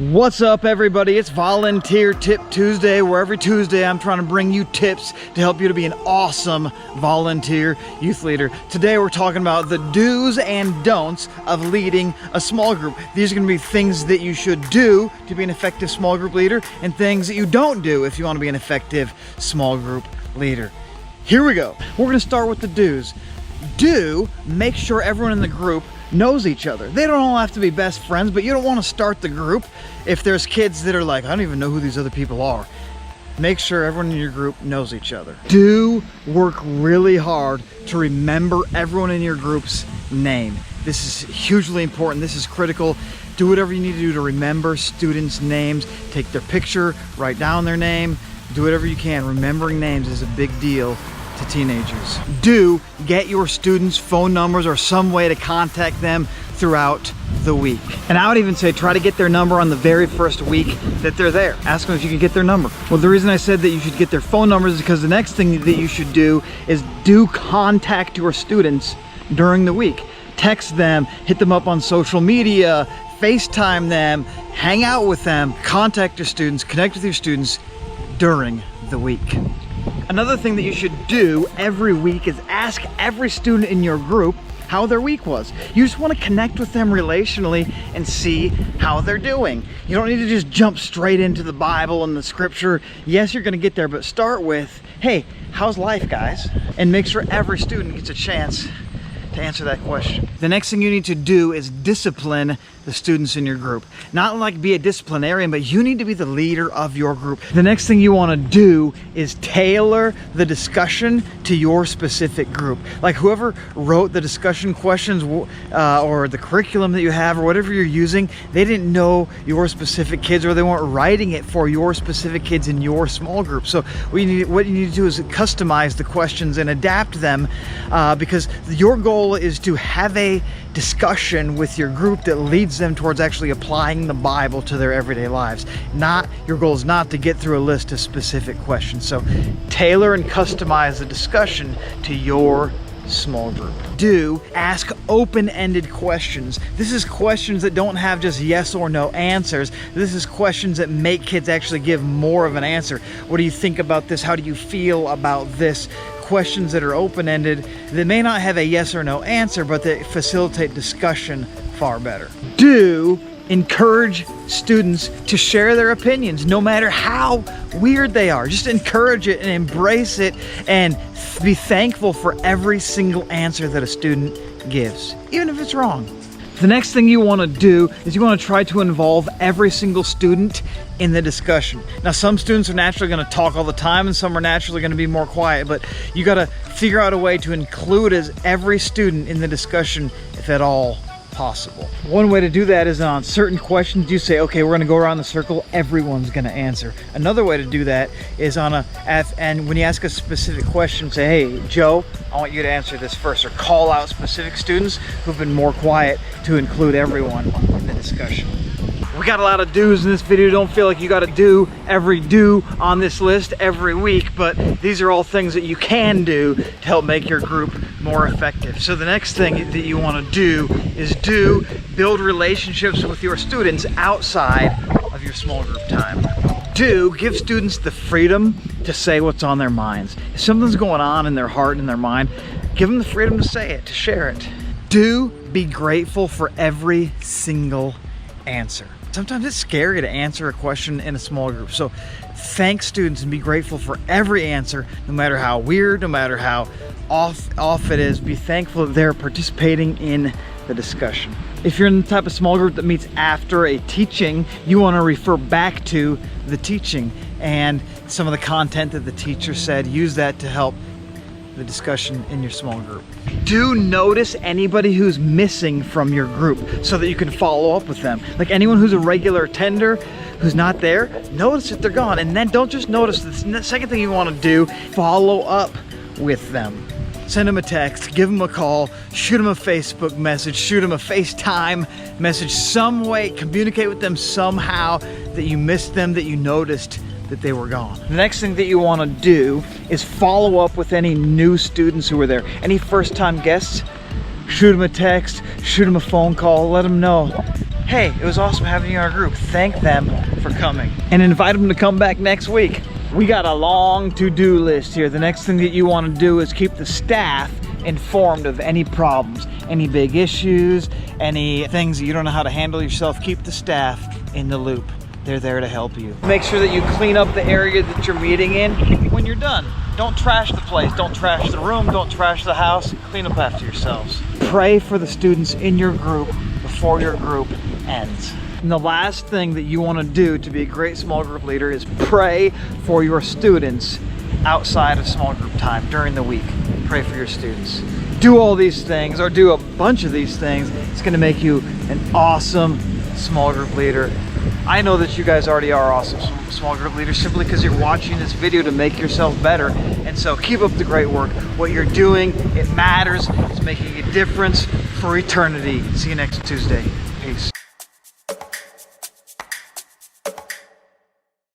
What's up, everybody? It's Volunteer Tip Tuesday, where every Tuesday I'm trying to bring you tips to help you to be an awesome volunteer youth leader. Today we're talking about the do's and don'ts of leading a small group. These are going to be things that you should do to be an effective small group leader and things that you don't do if you want to be an effective small group leader. Here we go. We're going to start with the do's. Do make sure everyone in the group knows each other. They don't all have to be best friends, but you don't want to start the group if there's kids that are like, I don't even know who these other people are. Make sure everyone in your group knows each other. Do work really hard to remember everyone in your group's name. This is hugely important. This is critical. Do whatever you need to do to remember students' names. Take their picture, write down their name, do whatever you can. Remembering names is a big deal to teenagers. Do get your students' phone numbers or some way to contact them throughout the week. And I would even say try to get their number on the very first week that they're there. Ask them if you can get their number. Well, the reason I said that you should get their phone numbers is because the next thing that you should do is contact your students during the week. Text them, hit them up on social media, FaceTime them, hang out with them, contact your students, connect with your students during the week. Another thing that you should do every week is ask every student in your group how their week was. You just want to connect with them relationally and see how they're doing. You don't need to just jump straight into the Bible and the scripture. Yes, you're going to get there, but start with, hey, how's life, guys? And make sure every student gets a chance to answer that question. The next thing you need to do is discipline the students in your group. Not like be a disciplinarian, but you need to be the leader of your group. The next thing you want to do is tailor the discussion to your specific group. Like whoever wrote the discussion questions or the curriculum that you have or whatever you're using, they didn't know your specific kids, or they weren't writing it for your specific kids in your small group. So what you need to do is customize the questions and adapt them because your goal is to have a discussion with your group that leads them towards actually applying the Bible to their everyday lives. Your goal is not to get through a list of specific questions. So tailor and customize the discussion to your small group. Do ask open-ended questions. This is questions that don't have just yes or no answers. This is questions that make kids actually give more of an answer. What do you think about this? How do you feel about this? Questions that are open-ended that may not have a yes or no answer, but that facilitate discussion far better. Do encourage students to share their opinions, no matter how weird they are. Just encourage it and embrace it and be thankful for every single answer that a student gives, even if it's wrong. The next thing you want to do is you want to try to involve every single student in the discussion. Now, some students are naturally going to talk all the time and some are naturally going to be more quiet, but you got to figure out a way to include every student in the discussion if at all possible. One way to do that is on certain questions you say, okay, we're going to go around the circle, everyone's going to answer. Another way to do that is and when you ask a specific question, say, hey, Joe, I want you to answer this first, or call out specific students who've been more quiet to include everyone in the discussion. We got a lot of do's in this video. Don't feel like you got to do every do on this list every week, but these are all things that you can do to help make your group more effective. So the next thing that you want to do is build relationships with your students outside of your small group time. Do give students the freedom to say what's on their minds. If something's going on in their heart and their mind, give them the freedom to say it, to share it. Do be grateful for every single answer. Sometimes it's scary to answer a question in a small group. So thank students and be grateful for every answer, no matter how weird, no matter how off it is. Be thankful that they're participating in the discussion. If you're in the type of small group that meets after a teaching, you want to refer back to the teaching and some of the content that the teacher said. Use that to help the discussion in your small group. Do notice anybody who's missing from your group so that you can follow up with them. Like anyone who's a regular attender who's not there, notice that they're gone. And then don't just notice. The second thing you want to do, follow up with them. Send them a text, give them a call, shoot them a Facebook message, shoot them a FaceTime message, some way, communicate with them somehow that you missed them, that you noticed that they were gone. The next thing that you want to do is follow up with any new students who were there. Any first-time guests, shoot them a text, shoot them a phone call, let them know, hey, it was awesome having you in our group. Thank them for coming. And invite them to come back next week. We got a long to-do list here. The next thing that you want to do is keep the staff informed of any problems, any big issues, any things that you don't know how to handle yourself. Keep the staff in the loop. They're there to help you. Make sure that you clean up the area that you're meeting in when you're done. Don't trash the place, don't trash the room, don't trash the house. Clean up after yourselves. Pray for the students in your group before your group ends. And the last thing that you want to do to be a great small group leader is pray for your students outside of small group time during the week. Pray for your students. Do all these things, or do a bunch of these things. It's going to make you an awesome small group leader. I know that you guys already are awesome small group leaders simply because you're watching this video to make yourself better. And so keep up the great work. What you're doing, it matters. It's making a difference for eternity. See you next Tuesday.